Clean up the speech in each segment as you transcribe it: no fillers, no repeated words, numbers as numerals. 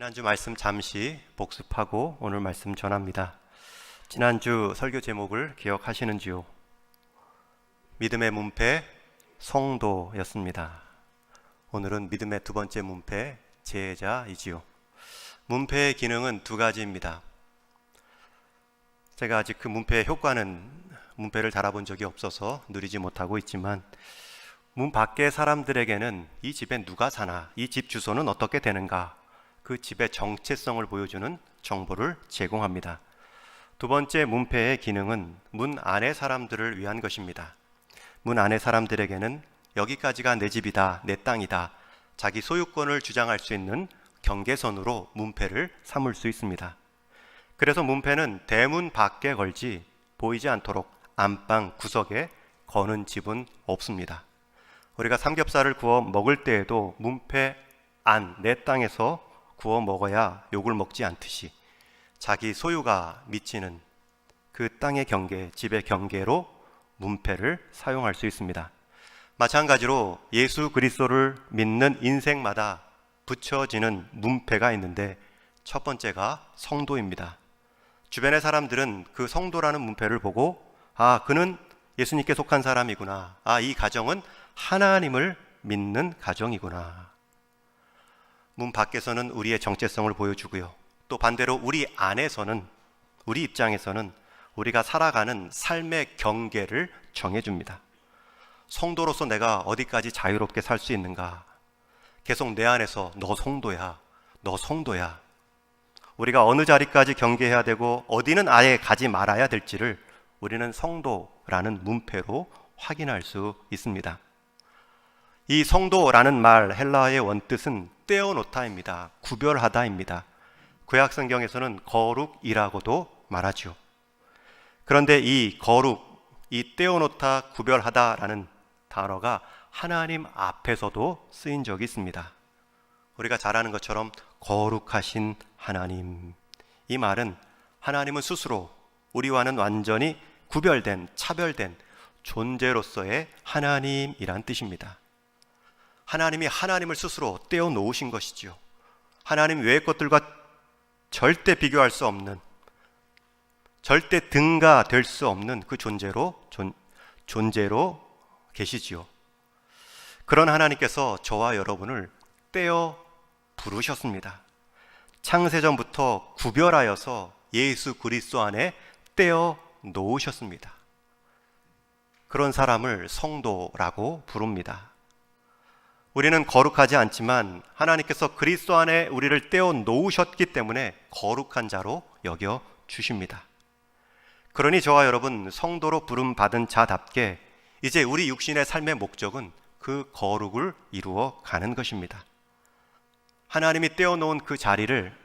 지난주 말씀 잠시 복습하고 오늘 말씀 전합니다. 지난주 설교 제목을 기억하시는지요? 믿음의 문패 성도였습니다. 오늘은 믿음의 두 번째 문패 제자이지요. 문패의 기능은 두 가지입니다. 제가 아직 그 문패의 효과는 문패를 달아본 적이 없어서 누리지 못하고 있지만 문 밖의 사람들에게는 이 집에 누가 사나, 이 집 주소는 어떻게 되는가, 그 집의 정체성을 보여주는 정보를 제공합니다. 두 번째 문패의 기능은 문 안의 사람들을 위한 것입니다. 문 안의 사람들에게는 여기까지가 내 집이다, 내 땅이다, 자기 소유권을 주장할 수 있는 경계선으로 문패를 삼을 수 있습니다. 그래서 문패는 대문 밖에 걸지 보이지 않도록 안방 구석에 거는 집은 없습니다. 우리가 삼겹살을 구워 먹을 때에도 문패 안, 내 땅에서 구워 먹어야 욕을 먹지 않듯이 자기 소유가 미치는 그 땅의 경계, 집의 경계로 문패를 사용할 수 있습니다. 마찬가지로 예수 그리스도를 믿는 인생마다 붙여지는 문패가 있는데 첫 번째가 성도입니다. 주변의 사람들은 그 성도라는 문패를 보고 그는 예수님께 속한 사람이구나, 이 가정은 하나님을 믿는 가정이구나. 문 밖에서는 우리의 정체성을 보여주고요, 또 반대로 우리 안에서는, 우리 입장에서는 우리가 살아가는 삶의 경계를 정해줍니다. 성도로서 내가 어디까지 자유롭게 살 수 있는가, 계속 내 안에서 너 성도야, 너 성도야, 우리가 어느 자리까지 경계해야 되고 어디는 아예 가지 말아야 될지를 우리는 성도라는 문패로 확인할 수 있습니다. 이 성도라는 말, 헬라어의 원뜻은 떼어놓다입니다. 구별하다입니다. 구약 성경에서는 거룩이라고도 말하죠. 그런데 이 거룩, 이 떼어놓다, 구별하다라는 단어가 하나님 앞에서도 쓰인 적이 있습니다. 우리가 잘 아는 것처럼 거룩하신 하나님, 이 말은 하나님은 스스로 우리와는 완전히 구별된, 차별된 존재로서의 하나님이란 뜻입니다. 하나님이 하나님을 스스로 떼어놓으신 것이죠. 하나님 외의 것들과 절대 비교할 수 없는, 절대 등가될 수 없는 그 존재로 계시지요. 그런 하나님께서 저와 여러분을 떼어 부르셨습니다. 창세전부터 구별하여서 예수 그리스도 안에 떼어 놓으셨습니다. 그런 사람을 성도라고 부릅니다. 우리는 거룩하지 않지만 하나님께서 그리스도 안에 우리를 떼어 놓으셨기 때문에 거룩한 자로 여겨 주십니다. 그러니 저와 여러분, 성도로 부름받은 자답게 이제 우리 육신의 삶의 목적은 그 거룩을 이루어 가는 것입니다. 하나님이 떼어 놓은 그 자리를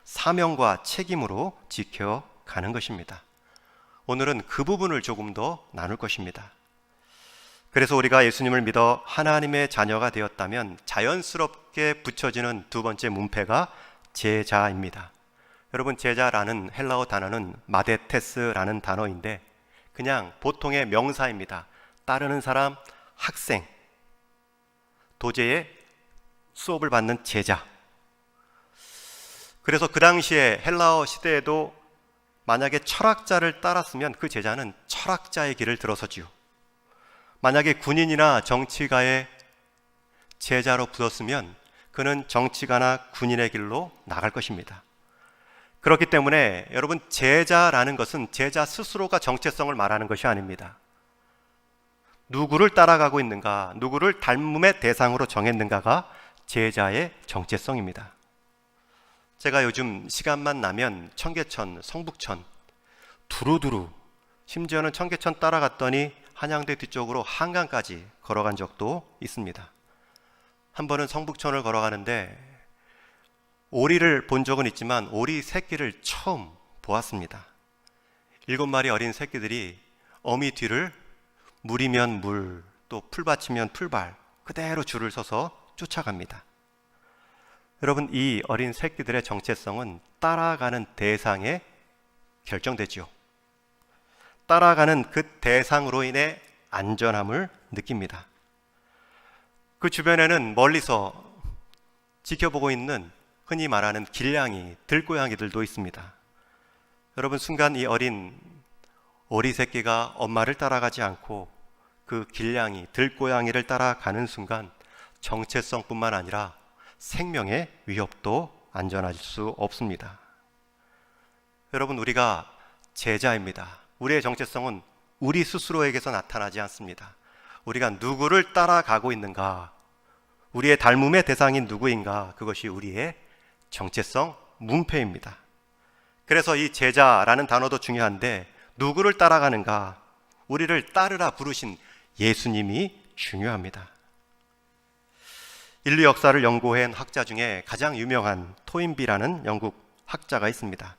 사명과 책임으로 지켜가는 것입니다. 오늘은 그 부분을 조금 더 나눌 것입니다. 그래서 우리가 예수님을 믿어 하나님의 자녀가 되었다면 자연스럽게 붙여지는 두 번째 문패가 제자입니다. 여러분, 제자라는 헬라어 단어는 마데테스라는 단어인데 그냥 보통의 명사입니다. 따르는 사람, 학생, 도제의 수업을 받는 제자. 그래서 그 당시에 헬라어 시대에도 만약에 철학자를 따랐으면 그 제자는 철학자의 길을 들어서지요. 만약에 군인이나 정치가의 제자로 붙었으면 그는 정치가나 군인의 길로 나갈 것입니다. 그렇기 때문에 여러분, 제자라는 것은 제자 스스로가 정체성을 말하는 것이 아닙니다. 누구를 따라가고 있는가, 누구를 닮음의 대상으로 정했는가가 제자의 정체성입니다. 제가 요즘 시간만 나면 청계천, 성북천, 두루두루, 심지어는 청계천 따라갔더니 한양대 뒤쪽으로 한강까지 걸어간 적도 있습니다. 한 번은 성북천을 걸어가는데 오리를 본 적은 있지만 오리 새끼를 처음 보았습니다. 7마리 어린 새끼들이 어미 뒤를 물이면 물, 또 풀밭이면 풀발 그대로 줄을 서서 쫓아갑니다. 여러분, 이 어린 새끼들의 정체성은 따라가는 대상에 결정되죠. 따라가는 그 대상으로 인해 안전함을 느낍니다. 그 주변에는 멀리서 지켜보고 있는 흔히 말하는 길냥이, 들고양이들도 있습니다. 여러분, 순간 이 어린 오리 새끼가 엄마를 따라가지 않고 그 길냥이, 들고양이를 따라가는 순간 정체성뿐만 아니라 생명의 위협도 안전할 수 없습니다. 여러분, 우리가 제자입니다. 우리의 정체성은 우리 스스로에게서 나타나지 않습니다. 우리가 누구를 따라가고 있는가, 우리의 닮음의 대상인 누구인가, 그것이 우리의 정체성 문패입니다. 그래서 이 제자라는 단어도 중요한데, 누구를 따라가는가, 우리를 따르라 부르신 예수님이 중요합니다. 인류 역사를 연구한 학자 중에 가장 유명한 토인비라는 영국 학자가 있습니다.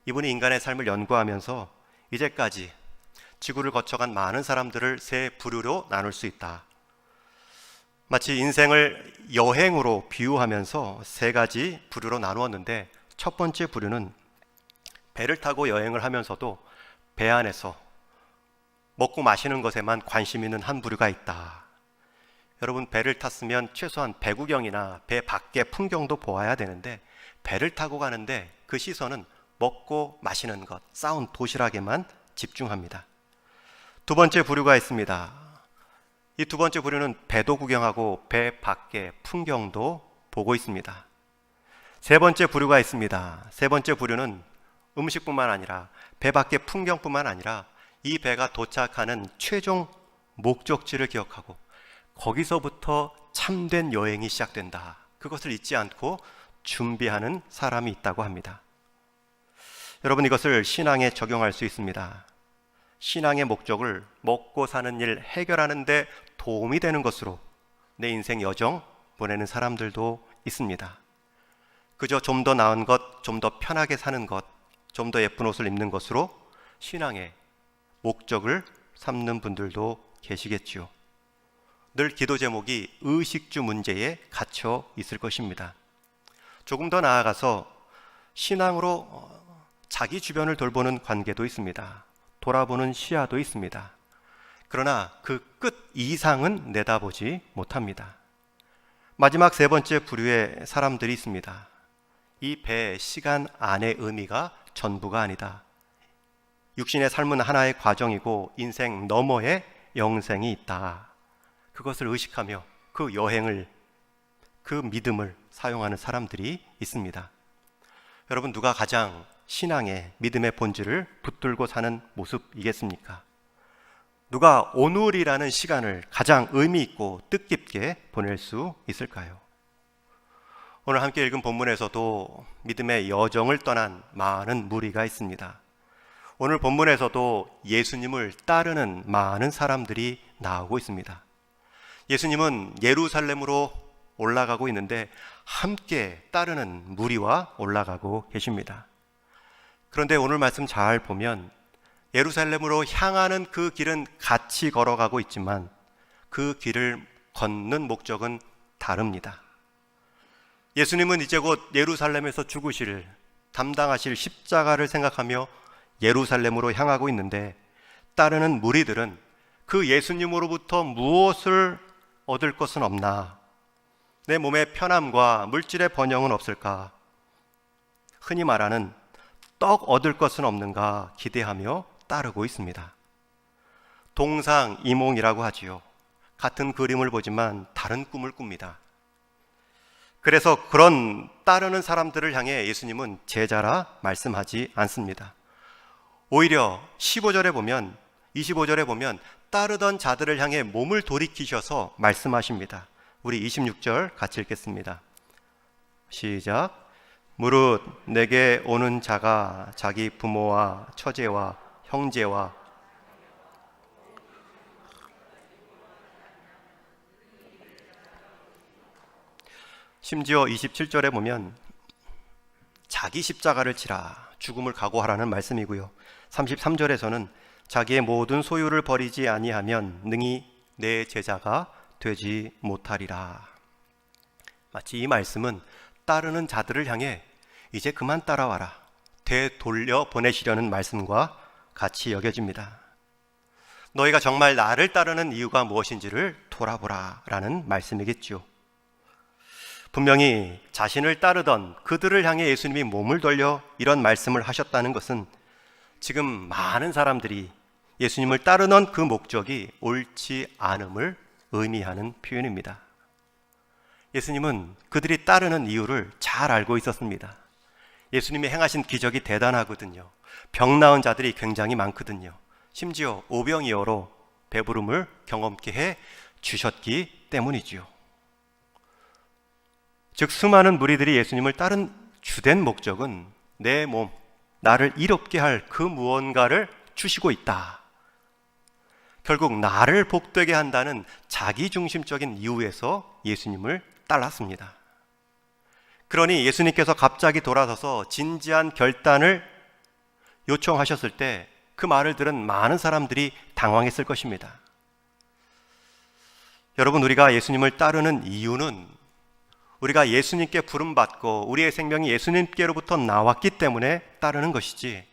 이분이 인간의 삶을 연구하면서 이제까지 지구를 거쳐간 많은 사람들을 세 부류로 나눌 수 있다. 마치 인생을 여행으로 비유하면서 세 가지 부류로 나누었는데, 첫 번째 부류는 배를 타고 여행을 하면서도 배 안에서 먹고 마시는 것에만 관심 있는 한 부류가 있다. 여러분, 배를 탔으면 최소한 배 구경이나 배 밖의 풍경도 보아야 되는데, 배를 타고 가는데 그 시선은 먹고 마시는 것, 싸운 도시락에만 집중합니다. 두 번째 부류가 있습니다. 이 두 번째 부류는 배도 구경하고 배 밖의 풍경도 보고 있습니다. 세 번째 부류가 있습니다. 세 번째 부류는 음식뿐만 아니라 배 밖의 풍경뿐만 아니라 이 배가 도착하는 최종 목적지를 기억하고 거기서부터 참된 여행이 시작된다. 그것을 잊지 않고 준비하는 사람이 있다고 합니다. 여러분, 이것을 신앙에 적용할 수 있습니다. 신앙의 목적을 먹고 사는 일 해결하는 데 도움이 되는 것으로 내 인생 여정 보내는 사람들도 있습니다. 그저 좀 더 나은 것, 좀 더 편하게 사는 것, 좀 더 예쁜 옷을 입는 것으로 신앙의 목적을 삼는 분들도 계시겠지요. 늘 기도 제목이 의식주 문제에 갇혀 있을 것입니다. 조금 더 나아가서 신앙으로 자기 주변을 돌보는 관계도 있습니다. 돌아보는 시야도 있습니다. 그러나 그 끝 이상은 내다보지 못합니다. 마지막 세 번째 부류의 사람들이 있습니다. 이 배의 시간 안의 의미가 전부가 아니다. 육신의 삶은 하나의 과정이고 인생 너머에 영생이 있다. 그것을 의식하며 그 여행을, 그 믿음을 사용하는 사람들이 있습니다. 여러분, 누가 가장 신앙의 믿음의 본질을 붙들고 사는 모습이겠습니까? 누가 오늘이라는 시간을 가장 의미 있고 뜻깊게 보낼 수 있을까요? 오늘 함께 읽은 본문에서도 믿음의 여정을 떠난 많은 무리가 있습니다. 오늘 본문에서도 예수님을 따르는 많은 사람들이 나오고 있습니다. 예수님은 예루살렘으로 올라가고 있는데 함께 따르는 무리와 올라가고 계십니다. 그런데 오늘 말씀 잘 보면 예루살렘으로 향하는 그 길은 같이 걸어가고 있지만 그 길을 걷는 목적은 다릅니다. 예수님은 이제 곧 예루살렘에서 죽으실, 담당하실 십자가를 생각하며 예루살렘으로 향하고 있는데, 따르는 무리들은 그 예수님으로부터 무엇을 얻을 것은 없나? 내 몸의 편함과 물질의 번영은 없을까? 흔히 말하는 떡 얻을 것은 없는가 기대하며 따르고 있습니다. 동상이몽이라고 하지요. 같은 그림을 보지만 다른 꿈을 꿉니다. 그래서 그런 따르는 사람들을 향해 예수님은 제자라 말씀하지 않습니다. 오히려 15절에 보면, 25절에 보면 따르던 자들을 향해 몸을 돌이키셔서 말씀하십니다. 우리 26절 같이 읽겠습니다. 시작. 무릇 내게 오는 자가 자기 부모와 처제와 형제와 심지어 27절에 보면 자기 십자가를 지라 죽음을 각오하라는 말씀이고요. 33절에서는 자기의 모든 소유를 버리지 아니하면 능히 내 제자가 되지 못하리라. 마치 이 말씀은 따르는 자들을 향해 이제 그만 따라와라, 되돌려 보내시려는 말씀과 같이 여겨집니다. 너희가 정말 나를 따르는 이유가 무엇인지를 돌아보라 라는 말씀이겠죠. 분명히 자신을 따르던 그들을 향해 예수님이 몸을 돌려 이런 말씀을 하셨다는 것은 지금 많은 사람들이 예수님을 따르는 그 목적이 옳지 않음을 의미하는 표현입니다. 예수님은 그들이 따르는 이유를 잘 알고 있었습니다. 예수님이 행하신 기적이 대단하거든요. 병 나은 자들이 굉장히 많거든요. 심지어 오병이어로 배부름을 경험케 해 주셨기 때문이지요. 즉 수많은 무리들이 예수님을 따른 주된 목적은 내 몸, 나를 이롭게 할 그 무언가를 주시고 있다. 결국 나를 복되게 한다는 자기중심적인 이유에서 예수님을 따랐습니다. 그러니 예수님께서 갑자기 돌아서서 진지한 결단을 요청하셨을 때 그 말을 들은 많은 사람들이 당황했을 것입니다. 여러분, 우리가 예수님을 따르는 이유는 우리가 예수님께 부름받고 우리의 생명이 예수님께로부터 나왔기 때문에 따르는 것이지,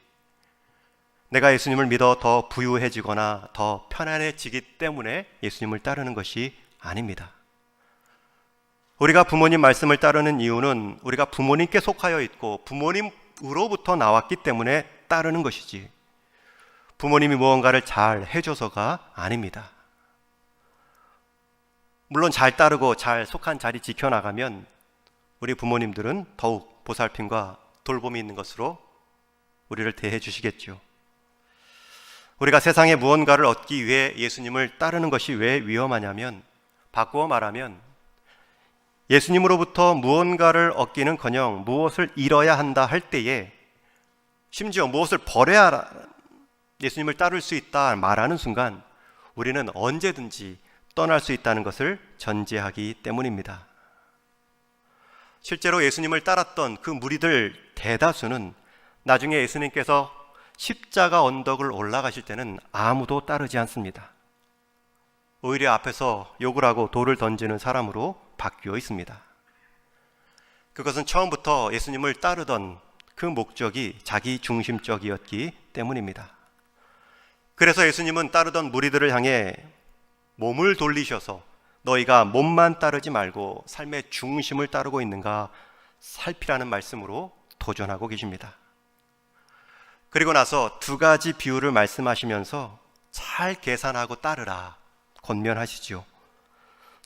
내가 예수님을 믿어 더 부유해지거나 더 편안해지기 때문에 예수님을 따르는 것이 아닙니다. 우리가 부모님 말씀을 따르는 이유는 우리가 부모님께 속하여 있고 부모님으로부터 나왔기 때문에 따르는 것이지, 부모님이 무언가를 잘 해줘서가 아닙니다. 물론 잘 따르고 잘 속한 자리 지켜나가면 우리 부모님들은 더욱 보살핌과 돌봄이 있는 것으로 우리를 대해 주시겠죠. 우리가 세상에 무언가를 얻기 위해 예수님을 따르는 것이 왜 위험하냐면, 바꾸어 말하면 예수님으로부터 무언가를 얻기는커녕 무엇을 잃어야 한다 할 때에, 심지어 무엇을 버려야 예수님을 따를 수 있다 말하는 순간 우리는 언제든지 떠날 수 있다는 것을 전제하기 때문입니다. 실제로 예수님을 따랐던 그 무리들 대다수는 나중에 예수님께서 십자가 언덕을 올라가실 때는 아무도 따르지 않습니다. 오히려 앞에서 욕을 하고 돌을 던지는 사람으로 바뀌어 있습니다. 그것은 처음부터 예수님을 따르던 그 목적이 자기 중심적이었기 때문입니다. 그래서 예수님은 따르던 무리들을 향해 몸을 돌리셔서 너희가 몸만 따르지 말고 삶의 중심을 따르고 있는가 살피라는 말씀으로 도전하고 계십니다. 그리고 나서 두 가지 비유를 말씀하시면서 잘 계산하고 따르라 권면하시죠.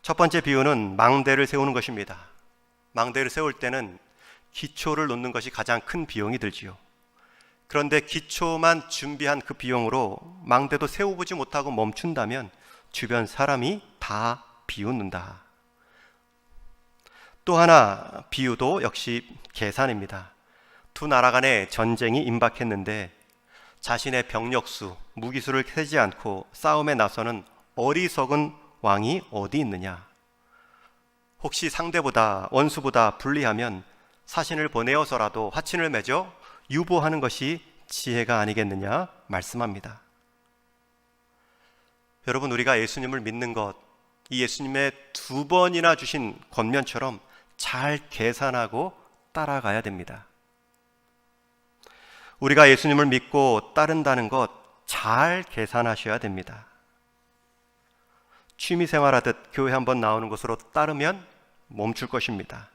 첫 번째 비유는 망대를 세우는 것입니다. 망대를 세울 때는 기초를 놓는 것이 가장 큰 비용이 들지요. 그런데 기초만 준비한 그 비용으로 망대도 세워보지 못하고 멈춘다면 주변 사람이 다 비웃는다. 또 하나 비유도 역시 계산입니다. 두 나라 간에 전쟁이 임박했는데 자신의 병력수, 무기수를 세지 않고 싸움에 나서는 어리석은 왕이 어디 있느냐? 혹시 상대보다, 원수보다 불리하면 사신을 보내어서라도 화친을 맺어 유보하는 것이 지혜가 아니겠느냐 말씀합니다. 여러분, 우리가 예수님을 믿는 것, 이 예수님의 두 번이나 주신 권면처럼 잘 계산하고 따라가야 됩니다. 우리가 예수님을 믿고 따른다는 것 잘 계산하셔야 됩니다. 취미생활하듯 교회 한번 나오는 곳으로 따르면 멈출 것입니다.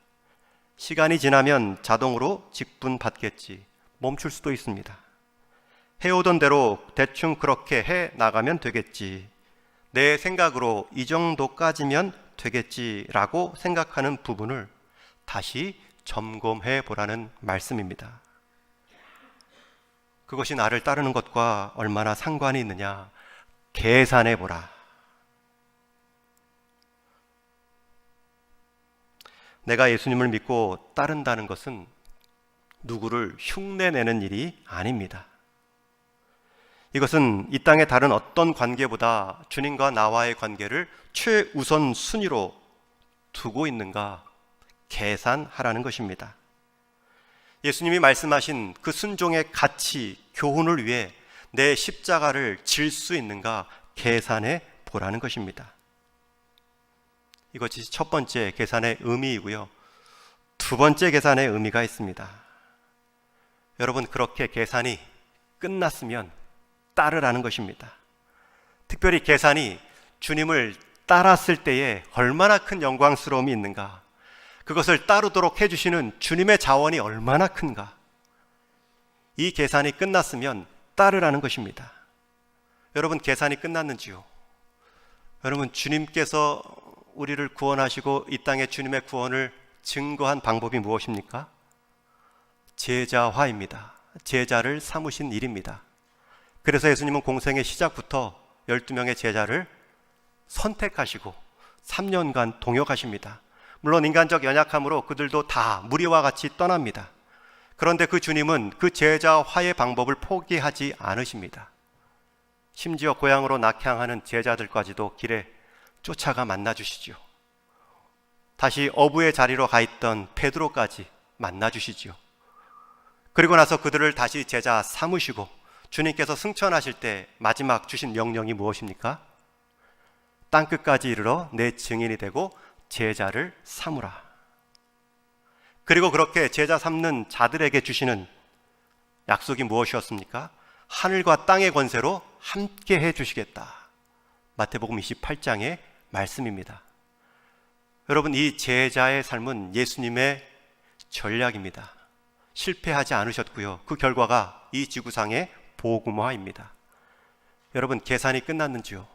시간이 지나면 자동으로 직분 받겠지, 멈출 수도 있습니다. 해오던 대로 대충 그렇게 해 나가면 되겠지, 내 생각으로 이 정도까지면 되겠지라고 생각하는 부분을 다시 점검해 보라는 말씀입니다. 그것이 나를 따르는 것과 얼마나 상관이 있느냐 계산해 보라. 내가 예수님을 믿고 따른다는 것은 누구를 흉내내는 일이 아닙니다. 이것은 이 땅의 다른 어떤 관계보다 주님과 나와의 관계를 최우선 순위로 두고 있는가 계산하라는 것입니다. 예수님이 말씀하신 그 순종의 가치, 교훈을 위해 내 십자가를 질 수 있는가 계산해 보라는 것입니다. 이것이 첫 번째 계산의 의미이고요. 두 번째 계산의 의미가 있습니다. 여러분, 그렇게 계산이 끝났으면 따르라는 것입니다. 특별히 계산이 주님을 따랐을 때에 얼마나 큰 영광스러움이 있는가, 그것을 따르도록 해주시는 주님의 자원이 얼마나 큰가. 이 계산이 끝났으면 따르라는 것입니다. 여러분, 계산이 끝났는지요? 여러분, 주님께서 우리를 구원하시고 이 땅에 주님의 구원을 증거한 방법이 무엇입니까? 제자화입니다. 제자를 삼으신 일입니다. 그래서 예수님은 공생의 시작부터 12명의 제자를 선택하시고 3년간 동역하십니다. 물론 인간적 연약함으로 그들도 다 무리와 같이 떠납니다. 그런데 그 주님은 그 제자화의 방법을 포기하지 않으십니다. 심지어 고향으로 낙향하는 제자들까지도 길에 쫓아가 만나주시죠. 다시 어부의 자리로 가 있던 베드로까지 만나주시죠. 그리고 나서 그들을 다시 제자 삼으시고 주님께서 승천하실 때 마지막 주신 명령이 무엇입니까? 땅끝까지 이르러 내 증인이 되고 제자를 삼으라. 그리고 그렇게 제자 삼는 자들에게 주시는 약속이 무엇이었습니까? 하늘과 땅의 권세로 함께 해주시겠다. 마태복음 28장의 말씀입니다. 여러분, 이 제자의 삶은 예수님의 전략입니다. 실패하지 않으셨고요. 그 결과가 이 지구상의 복음화입니다. 여러분, 계산이 끝났는지요?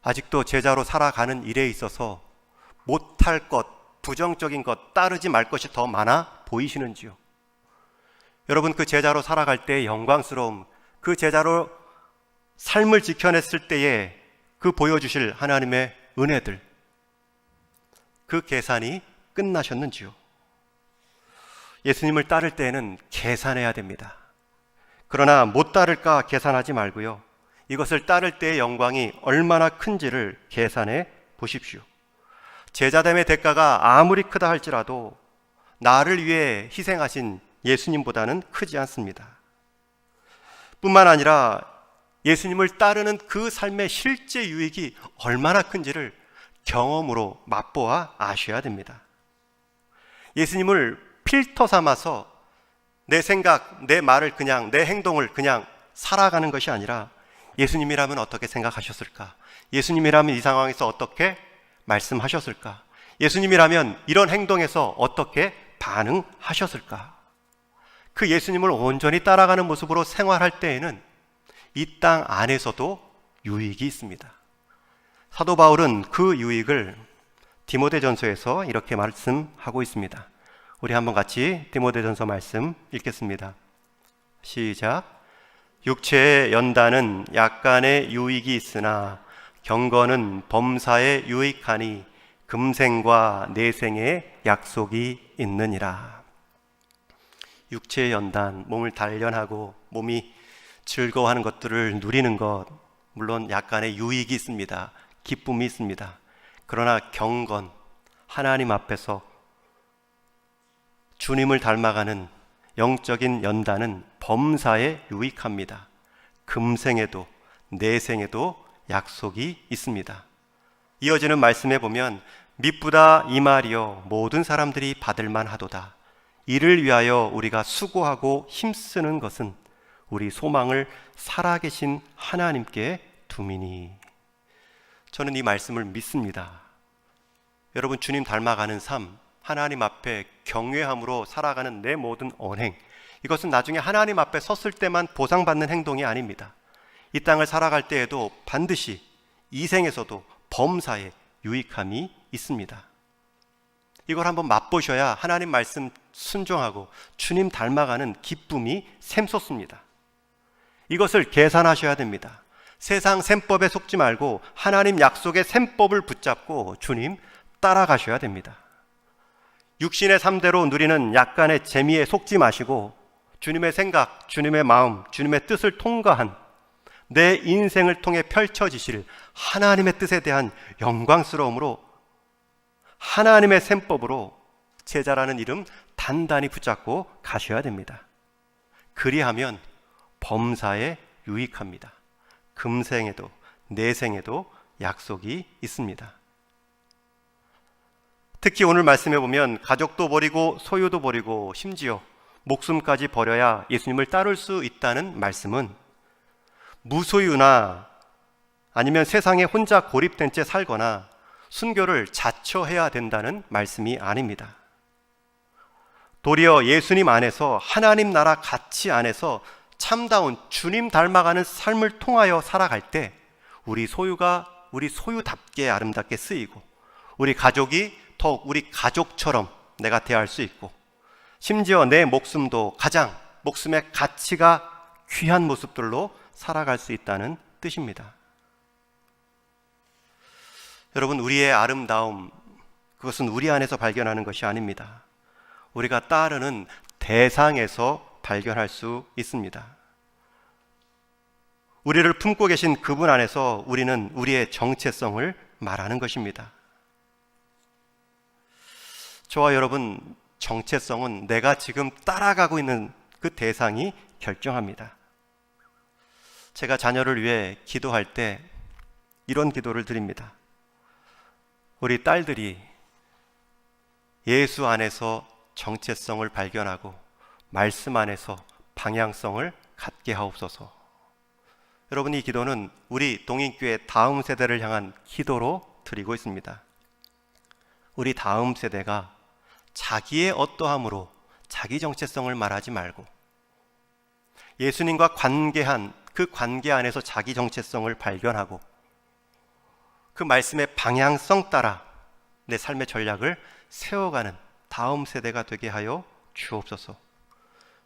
아직도 제자로 살아가는 일에 있어서 못할 것, 부정적인 것, 따르지 말 것이 더 많아 보이시는지요? 여러분, 그 제자로 살아갈 때의 영광스러움, 그 제자로 삶을 지켜냈을 때에 그 보여주실 하나님의 은혜들, 그 계산이 끝나셨는지요? 예수님을 따를 때에는 계산해야 됩니다. 그러나 못 따를까 계산하지 말고요, 이것을 따를 때의 영광이 얼마나 큰지를 계산해 보십시오. 제자됨의 대가가 아무리 크다 할지라도 나를 위해 희생하신 예수님보다는 크지 않습니다. 뿐만 아니라 예수님을 따르는 그 삶의 실제 유익이 얼마나 큰지를 경험으로 맛보아 아셔야 됩니다. 예수님을 필터 삼아서 내 생각, 내 말을 그냥, 내 행동을 그냥 살아가는 것이 아니라 예수님이라면 어떻게 생각하셨을까? 예수님이라면 이 상황에서 어떻게 말씀하셨을까? 예수님이라면 이런 행동에서 어떻게 반응하셨을까? 그 예수님을 온전히 따라가는 모습으로 생활할 때에는 이 땅 안에서도 유익이 있습니다. 사도 바울은 그 유익을 디모데전서에서 이렇게 말씀하고 있습니다. 우리 한번 같이 디모데전서 말씀 읽겠습니다. 시작. 육체의 연단은 약간의 유익이 있으나 경건은 범사에 유익하니 금생과 내생의 약속이 있느니라. 육체의 연단, 몸을 단련하고 몸이 즐거워하는 것들을 누리는 것, 물론 약간의 유익이 있습니다. 기쁨이 있습니다. 그러나 경건, 하나님 앞에서 주님을 닮아가는 영적인 연단은 범사에 유익합니다. 금생에도 내생에도 약속이 있습니다. 이어지는 말씀에 보면 미쁘다 이 말이여 모든 사람들이 받을만 하도다. 이를 위하여 우리가 수고하고 힘쓰는 것은 우리 소망을 살아계신 하나님께 두미니. 저는 이 말씀을 믿습니다. 여러분, 주님 닮아가는 삶, 하나님 앞에 경외함으로 살아가는 내 모든 언행, 이것은 나중에 하나님 앞에 섰을 때만 보상받는 행동이 아닙니다. 이 땅을 살아갈 때에도 반드시 이 생에서도 범사에 유익함이 있습니다. 이걸 한번 맛보셔야 하나님 말씀 순종하고 주님 닮아가는 기쁨이 샘솟습니다. 이것을 계산하셔야 됩니다. 세상 셈법에 속지 말고 하나님 약속의 셈법을 붙잡고 주님 따라가셔야 됩니다. 육신의 삶대로 누리는 약간의 재미에 속지 마시고 주님의 생각, 주님의 마음, 주님의 뜻을 통과한 내 인생을 통해 펼쳐지실 하나님의 뜻에 대한 영광스러움으로 하나님의 셈법으로 제자라는 이름 단단히 붙잡고 가셔야 됩니다. 그리하면 범사에 유익합니다. 금생에도 내생에도 약속이 있습니다. 특히 오늘 말씀해 보면 가족도 버리고 소유도 버리고 심지어 목숨까지 버려야 예수님을 따를 수 있다는 말씀은 무소유나 아니면 세상에 혼자 고립된 채 살거나 순교를 자처해야 된다는 말씀이 아닙니다. 도리어 예수님 안에서, 하나님 나라 가치 안에서 참다운 주님 닮아가는 삶을 통하여 살아갈 때 우리 소유가 우리 소유답게 아름답게 쓰이고, 우리 가족이 더욱 우리 가족처럼 내가 대할 수 있고, 심지어 내 목숨도 가장 목숨의 가치가 귀한 모습들로 살아갈 수 있다는 뜻입니다. 여러분, 우리의 아름다움, 그것은 우리 안에서 발견하는 것이 아닙니다. 우리가 따르는 대상에서 발견할 수 있습니다. 우리를 품고 계신 그분 안에서 우리는 우리의 정체성을 말하는 것입니다. 저와 여러분, 정체성은 내가 지금 따라가고 있는 그 대상이 결정합니다. 제가 자녀를 위해 기도할 때 이런 기도를 드립니다. 우리 딸들이 예수 안에서 정체성을 발견하고 말씀 안에서 방향성을 갖게 하옵소서. 여러분, 이 기도는 우리 동인교회 다음 세대를 향한 기도로 드리고 있습니다. 우리 다음 세대가 자기의 어떠함으로 자기 정체성을 말하지 말고 예수님과 관계한 그 관계 안에서 자기 정체성을 발견하고 그 말씀의 방향성 따라 내 삶의 전략을 세워가는 다음 세대가 되게 하여 주옵소서.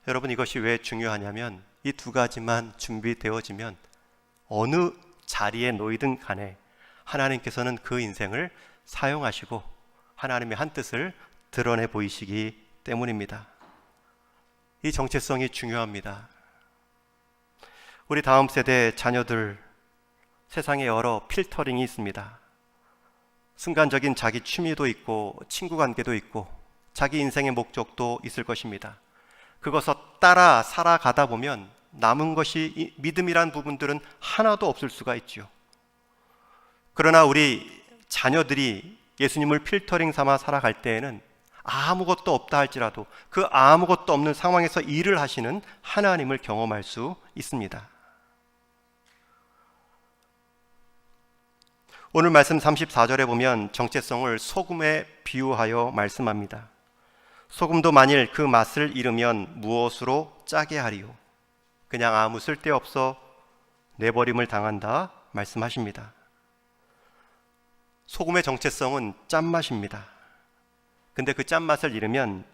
여러분, 이것이 왜 중요하냐면 이 두 가지만 준비되어지면 어느 자리에 놓이든 간에 하나님께서는 그 인생을 사용하시고 하나님의 한 뜻을 드러내 보이시기 때문입니다. 이 정체성이 중요합니다. 우리 다음 세대 자녀들, 세상에 여러 필터링이 있습니다. 순간적인 자기 취미도 있고 친구 관계도 있고 자기 인생의 목적도 있을 것입니다. 그것을 따라 살아가다 보면 남은 것이 믿음이란 부분들은 하나도 없을 수가 있죠. 그러나 우리 자녀들이 예수님을 필터링 삼아 살아갈 때에는 아무것도 없다 할지라도 그 아무것도 없는 상황에서 일을 하시는 하나님을 경험할 수 있습니다. 오늘 말씀 34절에 보면 정체성을 소금에 비유하여 말씀합니다. 소금도 만일 그 맛을 잃으면 무엇으로 짜게 하리요? 그냥 아무 쓸데없어 내버림을 당한다 말씀하십니다. 소금의 정체성은 짠맛입니다. 근데 그 짠맛을 잃으면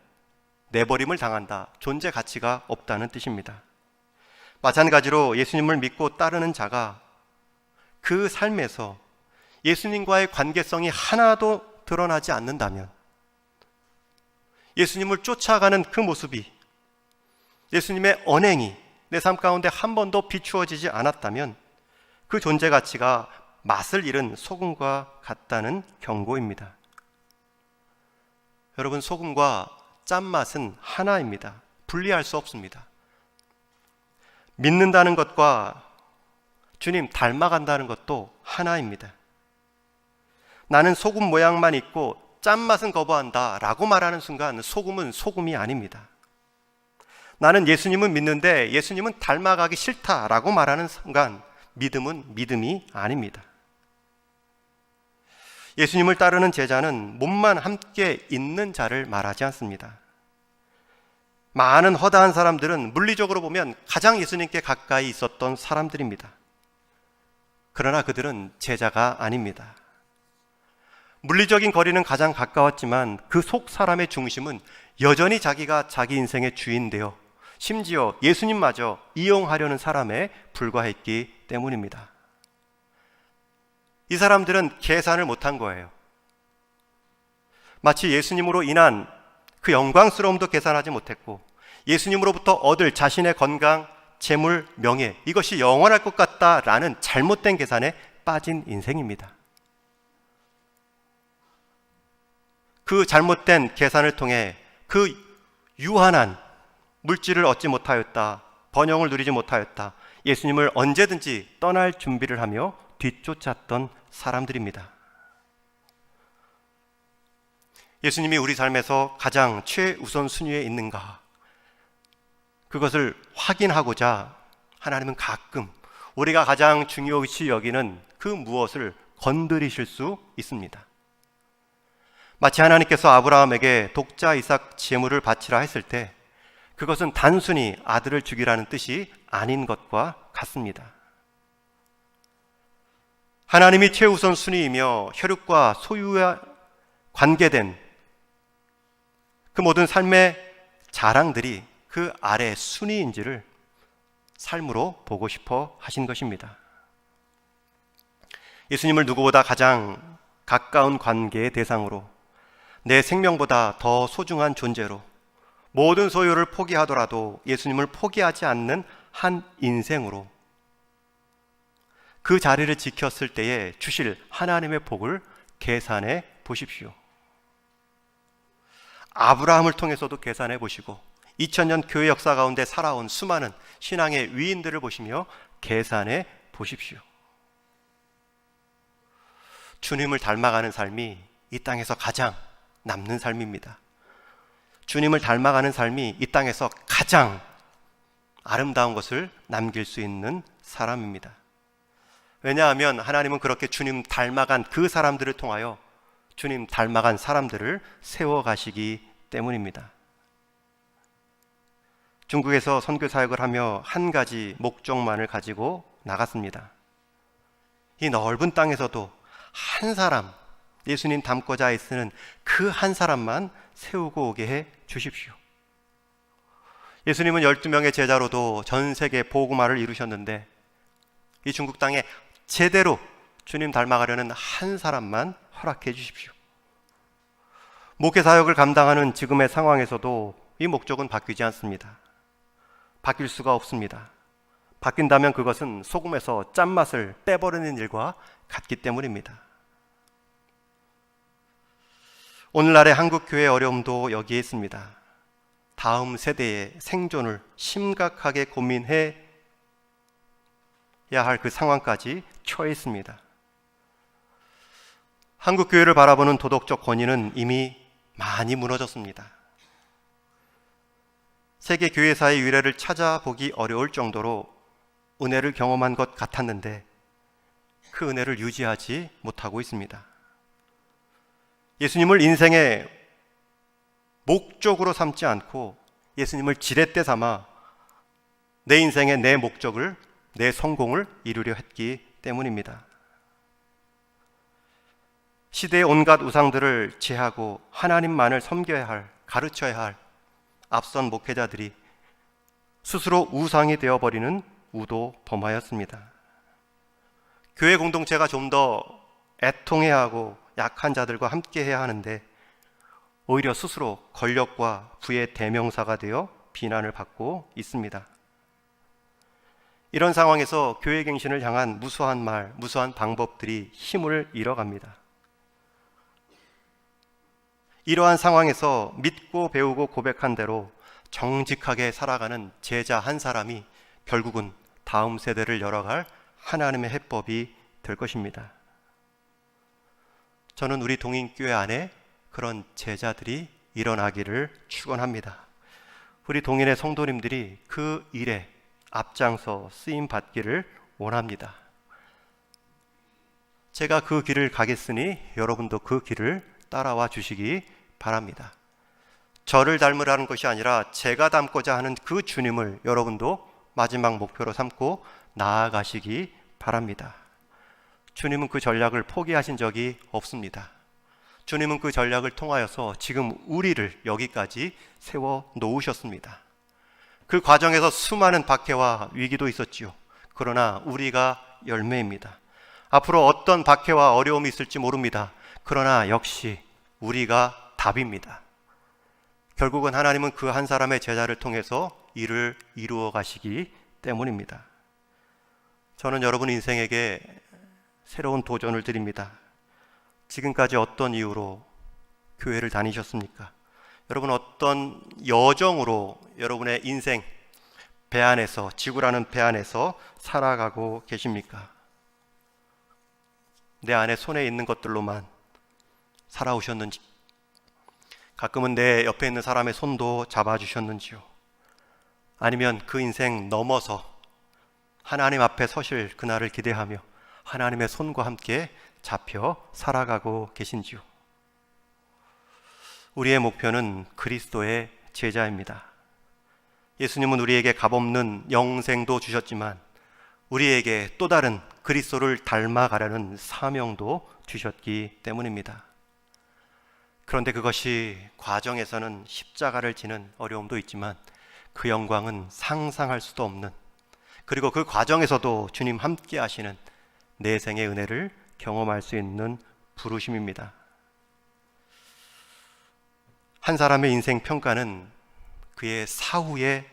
내버림을 당한다, 존재 가치가 없다는 뜻입니다. 마찬가지로 예수님을 믿고 따르는 자가 그 삶에서 예수님과의 관계성이 하나도 드러나지 않는다면, 예수님을 쫓아가는 그 모습이, 예수님의 언행이 내 삶 가운데 한 번도 비추어지지 않았다면 그 존재 가치가 맛을 잃은 소금과 같다는 경고입니다. 여러분, 소금과 짠맛은 하나입니다. 분리할 수 없습니다. 믿는다는 것과 주님 닮아간다는 것도 하나입니다. 나는 소금 모양만 있고 짠맛은 거부한다 라고 말하는 순간 소금은 소금이 아닙니다. 나는 예수님은 믿는데 예수님은 닮아가기 싫다라고 말하는 순간 믿음은 믿음이 아닙니다. 예수님을 따르는 제자는 몸만 함께 있는 자를 말하지 않습니다. 많은 허다한 사람들은 물리적으로 보면 가장 예수님께 가까이 있었던 사람들입니다. 그러나 그들은 제자가 아닙니다. 물리적인 거리는 가장 가까웠지만 그 속 사람의 중심은 여전히 자기가 자기 인생의 주인되어 심지어 예수님마저 이용하려는 사람에 불과했기 때문입니다. 이 사람들은 계산을 못한 거예요. 마치 예수님으로 인한 그 영광스러움도 계산하지 못했고 예수님으로부터 얻을 자신의 건강, 재물, 명예, 이것이 영원할 것 같다라는 잘못된 계산에 빠진 인생입니다. 그 잘못된 계산을 통해 그 유한한 물질을 얻지 못하였다, 번영을 누리지 못하였다, 예수님을 언제든지 떠날 준비를 하며 뒤쫓았던 사람들입니다. 예수님이 우리 삶에서 가장 최우선 순위에 있는가, 그것을 확인하고자 하나님은 가끔 우리가 가장 중요시 여기는 그 무엇을 건드리실 수 있습니다. 마치 하나님께서 아브라함에게 독자 이삭 제물을 바치라 했을 때 그것은 단순히 아들을 죽이라는 뜻이 아닌 것과 같습니다. 하나님이 최우선 순위이며 혈육과 소유와 관계된 그 모든 삶의 자랑들이 그 아래 순위인지를 삶으로 보고 싶어 하신 것입니다. 예수님을 누구보다 가장 가까운 관계의 대상으로, 내 생명보다 더 소중한 존재로, 모든 소유를 포기하더라도 예수님을 포기하지 않는 한 인생으로 그 자리를 지켰을 때에 주실 하나님의 복을 계산해 보십시오. 아브라함을 통해서도 계산해 보시고 2000년 교회 역사 가운데 살아온 수많은 신앙의 위인들을 보시며 계산해 보십시오. 주님을 닮아가는 삶이 이 땅에서 가장 남는 삶입니다. 주님을 닮아가는 삶이 이 땅에서 가장 아름다운 것을 남길 수 있는 사람입니다. 왜냐하면 하나님은 그렇게 주님 닮아간 그 사람들을 통하여 주님 닮아간 사람들을 세워가시기 때문입니다. 중국에서 선교 사역을 하며 한 가지 목적만을 가지고 나갔습니다. 이 넓은 땅에서도 한 사람, 예수님 닮고자 애쓰는 그 한 사람만 세우고 오게 해 주십시오. 예수님은 12명의 제자로도 전 세계 복음화를 이루셨는데 이 중국 땅에 제대로 주님 닮아가려는 한 사람만 허락해 주십시오. 목회 사역을 감당하는 지금의 상황에서도 이 목적은 바뀌지 않습니다. 바뀔 수가 없습니다. 바뀐다면 그것은 소금에서 짠맛을 빼버리는 일과 같기 때문입니다. 오늘날의 한국교회의 어려움도 여기에 있습니다. 다음 세대의 생존을 심각하게 고민해야 할 그 상황까지 처해 있습니다. 한국교회를 바라보는 도덕적 권위는 이미 많이 무너졌습니다. 세계 교회사의 유래를 찾아보기 어려울 정도로 은혜를 경험한 것 같았는데 그 은혜를 유지하지 못하고 있습니다. 예수님을 인생의 목적으로 삼지 않고 예수님을 지렛대 삼아 내 인생의 내 목적을, 내 성공을 이루려 했기 때문입니다. 시대의 온갖 우상들을 제하고 하나님만을 섬겨야 할, 가르쳐야 할 앞선 목회자들이 스스로 우상이 되어버리는 우도 범하였습니다. 교회 공동체가 좀 더 애통해야 하고 약한 자들과 함께 해야 하는데 오히려 스스로 권력과 부의 대명사가 되어 비난을 받고 있습니다. 이런 상황에서 교회 갱신을 향한 무수한 말, 무수한 방법들이 힘을 잃어갑니다. 이러한 상황에서 믿고 배우고 고백한 대로 정직하게 살아가는 제자 한 사람이 결국은 다음 세대를 열어갈 하나님의 해법이 될 것입니다. 저는 우리 동인교회 안에 그런 제자들이 일어나기를 축원합니다. 우리 동인의 성도님들이 그 일에 앞장서 쓰임 받기를 원합니다. 제가 그 길을 가겠으니 여러분도 그 길을 따라와 주시기 바랍니다. 저를 닮으라는 것이 아니라 제가 닮고자 하는 그 주님을 여러분도 마지막 목표로 삼고 나아가시기 바랍니다. 주님은 그 전략을 포기하신 적이 없습니다. 주님은 그 전략을 통하여서 지금 우리를 여기까지 세워 놓으셨습니다. 그 과정에서 수많은 박해와 위기도 있었지요. 그러나 우리가 열매입니다. 앞으로 어떤 박해와 어려움이 있을지 모릅니다. 그러나 역시 우리가 답입니다. 결국은 하나님은 그 한 사람의 제자를 통해서 일을 이루어 가시기 때문입니다. 저는 여러분 인생에게 새로운 도전을 드립니다. 지금까지 어떤 이유로 교회를 다니셨습니까? 여러분 어떤 여정으로 여러분의 인생 배 안에서, 지구라는 배 안에서 살아가고 계십니까? 내 안에 손에 있는 것들로만 살아오셨는지, 가끔은 내 옆에 있는 사람의 손도 잡아주셨는지요? 아니면 그 인생 넘어서 하나님 앞에 서실 그날을 기대하며 하나님의 손과 함께 잡혀 살아가고 계신지요? 우리의 목표는 그리스도의 제자입니다. 예수님은 우리에게 값없는 영생도 주셨지만 우리에게 또 다른 그리스도를 닮아가려는 사명도 주셨기 때문입니다. 그런데 그것이 과정에서는 십자가를 지는 어려움도 있지만 그 영광은 상상할 수도 없는, 그리고 그 과정에서도 주님 함께 하시는 내생의 은혜를 경험할 수 있는 부르심입니다. 한 사람의 인생 평가는 그의 사후에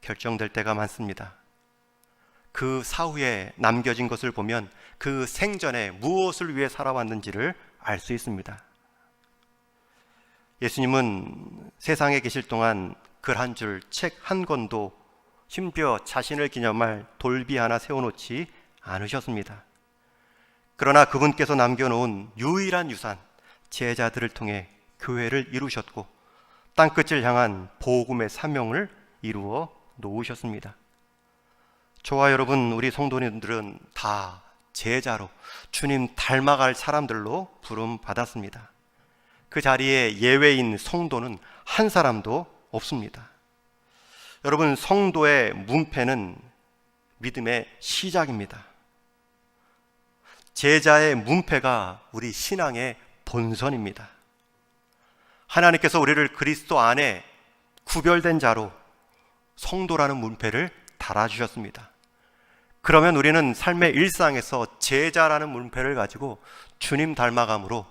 결정될 때가 많습니다. 그 사후에 남겨진 것을 보면 그 생전에 무엇을 위해 살아왔는지를 알 수 있습니다. 예수님은 세상에 계실 동안 글 한 줄, 책 한 권도, 심지어 자신을 기념할 돌비 하나 세워놓지 않으셨습니다. 그러나 그분께서 남겨놓은 유일한 유산, 제자들을 통해 교회를 이루셨고 땅끝을 향한 복음의 사명을 이루어 놓으셨습니다. 저와 여러분, 우리 성도님들은 다 제자로 주님 닮아갈 사람들로 부름받았습니다. 그 자리에 예외인 성도는 한 사람도 없습니다. 여러분, 성도의 문패는 믿음의 시작입니다. 제자의 문패가 우리 신앙의 본선입니다. 하나님께서 우리를 그리스도 안에 구별된 자로 성도라는 문패를 달아주셨습니다. 그러면 우리는 삶의 일상에서 제자라는 문패를 가지고 주님 닮아감으로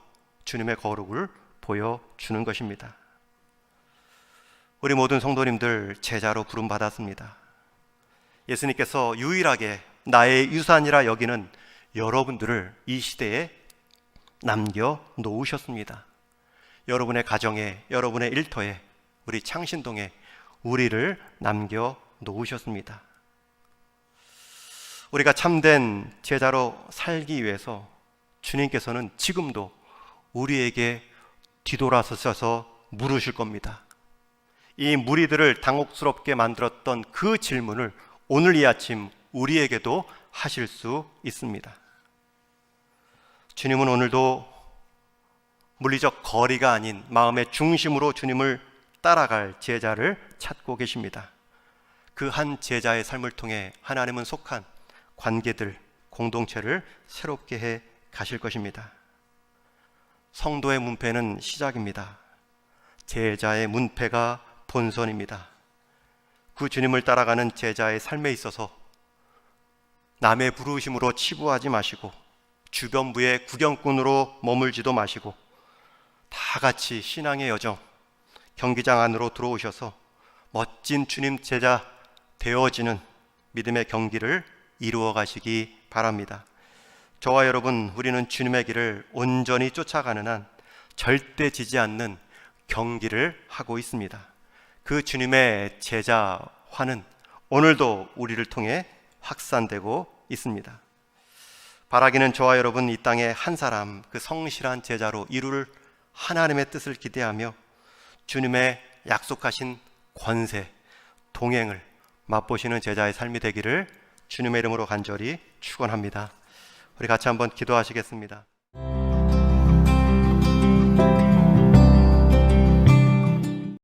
주님의 거룩을 보여주는 것입니다. 우리 모든 성도님들 제자로 부름받았습니다. 예수님께서 유일하게 나의 유산이라 여기는 여러분들을 이 시대에 남겨놓으셨습니다. 여러분의 가정에, 여러분의 일터에, 우리 창신동에 우리를 남겨놓으셨습니다. 우리가 참된 제자로 살기 위해서 주님께서는 지금도 우리에게 뒤돌아서셔서 물으실 겁니다. 이 무리들을 당혹스럽게 만들었던 그 질문을 오늘 이 아침 우리에게도 하실 수 있습니다. 주님은 오늘도 물리적 거리가 아닌 마음의 중심으로 주님을 따라갈 제자를 찾고 계십니다. 그 한 제자의 삶을 통해 하나님은 속한 관계들, 공동체를 새롭게 해 가실 것입니다. 성도의 문패는 시작입니다. 제자의 문패가 본선입니다. 그 주님을 따라가는 제자의 삶에 있어서 남의 부르심으로 치부하지 마시고 주변부의 구경꾼으로 머물지도 마시고 다 같이 신앙의 여정, 경기장 안으로 들어오셔서 멋진 주님 제자 되어지는 믿음의 경기를 이루어 가시기 바랍니다. 저와 여러분, 우리는 주님의 길을 온전히 쫓아가는 한 절대 지지 않는 경기를 하고 있습니다. 그 주님의 제자화는 오늘도 우리를 통해 확산되고 있습니다. 바라기는 저와 여러분 이 땅에 한 사람, 그 성실한 제자로 이룰 하나님의 뜻을 기대하며 주님의 약속하신 권세, 동행을 맛보시는 제자의 삶이 되기를 주님의 이름으로 간절히 축원합니다. 우리 같이 한번 기도하시겠습니다.